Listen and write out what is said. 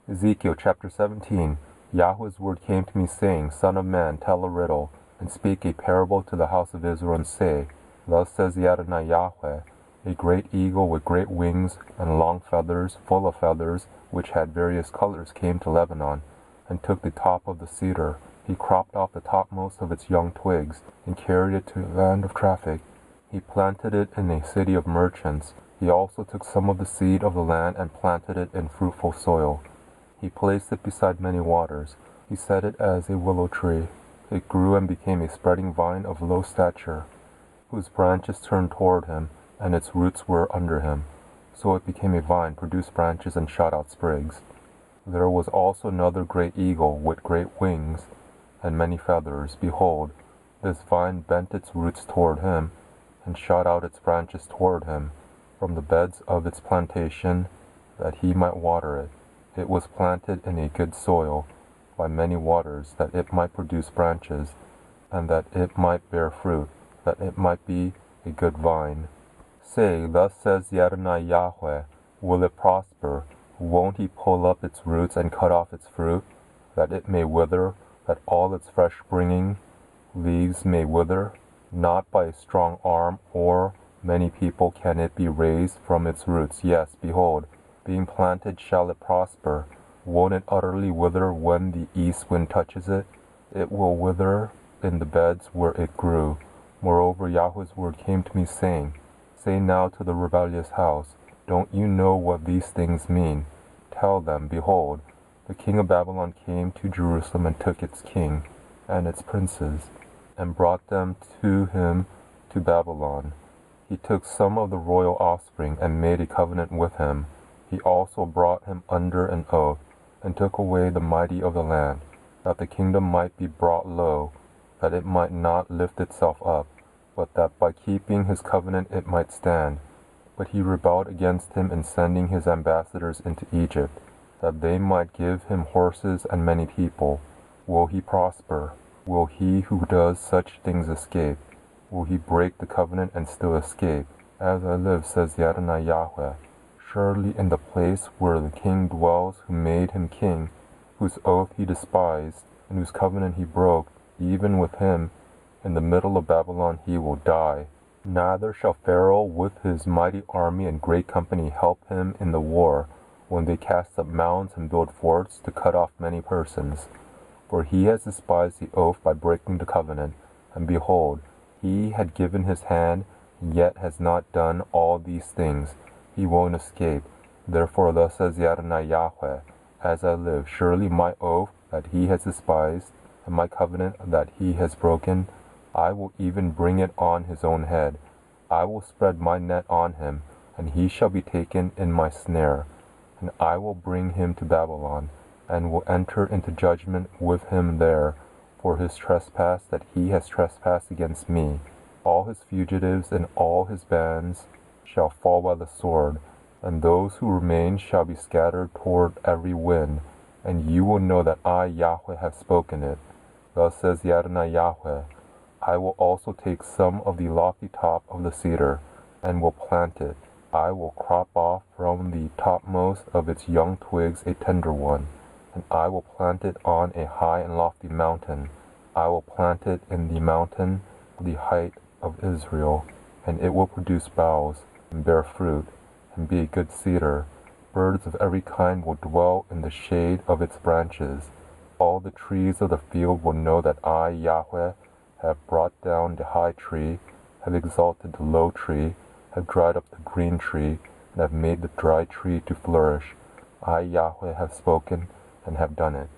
Ezekiel chapter 17. Yahweh's word came to me, saying, Son of man, tell a riddle, and speak a parable to the house of Israel, and say, Thus says the Adonai Yahweh, a great eagle with great wings and long feathers, full of feathers, which had various colors, came to Lebanon, and took the top of the cedar. He cropped off the topmost of its young twigs, and carried it to the land of traffic. He planted it in a city of merchants. He also took some of the seed of the land and planted it in fruitful soil. He placed it beside many waters. He set it as a willow tree. It grew and became a spreading vine of low stature, whose branches turned toward him, and its roots were under him. So it became a vine, produced branches, and shot out sprigs. There was also another great eagle with great wings and many feathers. Behold, this vine bent its roots toward him, and shot out its branches toward him from the beds of its plantation, that he might water it. It was planted in a good soil by many waters, that it might produce branches, and that it might bear fruit, that it might be a good vine. Say, Thus says the Adonai Yahweh, will it prosper? Won't he pull up its roots and cut off its fruit, that it may wither, that all its fresh-bringing leaves may wither? Not by a strong arm or many people can it be raised from its roots. Yes, behold, being planted shall it prosper. Won't it utterly wither when the east wind touches it? It will wither in the beds where it grew. Moreover, Yahweh's word came to me, saying, Say now to the rebellious house, Don't you know what these things mean? Tell them, Behold, the king of Babylon came to Jerusalem and took its king and its princes, and brought them to him to Babylon. He took some of the royal offspring and made a covenant with him. He also brought him under an oath, and took away the mighty of the land, that the kingdom might be brought low, that it might not lift itself up, but that by keeping his covenant it might stand. But he rebelled against him in sending his ambassadors into Egypt, that they might give him horses and many people. Will he prosper? Will he who does such things escape? Will he break the covenant and still escape? As I live, says the Adonai Yahweh, surely in the place where the king dwells who made him king, whose oath he despised, and whose covenant he broke, even with him, in the middle of Babylon he will die. Neither shall Pharaoh with his mighty army and great company help him in the war, when they cast up mounds and build forts to cut off many persons. For he has despised the oath by breaking the covenant, and behold, he had given his hand, yet has not done all these things. He won't escape. Therefore thus says the Adonai Yahweh, As I live, surely my oath that he has despised, and my covenant that he has broken, I will even bring it on his own head. I will spread my net on him, and he shall be taken in my snare. And I will bring him to Babylon, and will enter into judgment with him there, for his trespass that he has trespassed against me. All his fugitives and all his bands shall fall by the sword, and those who remain shall be scattered toward every wind, and you will know that I, Yahweh, have spoken it. Thus says the Adonai Yahweh, I will also take some of the lofty top of the cedar, and will plant it. I will crop off from the topmost of its young twigs a tender one, and I will plant it on a high and lofty mountain. I will plant it in the mountain, the height of Israel, and it will produce boughs, and bear fruit, and be a good cedar. Birds of every kind will dwell in the shade of its branches. All the trees of the field will know that I, Yahweh, have brought down the high tree, have exalted the low tree, have dried up the green tree, and have made the dry tree to flourish. I, Yahweh, have spoken and have done it.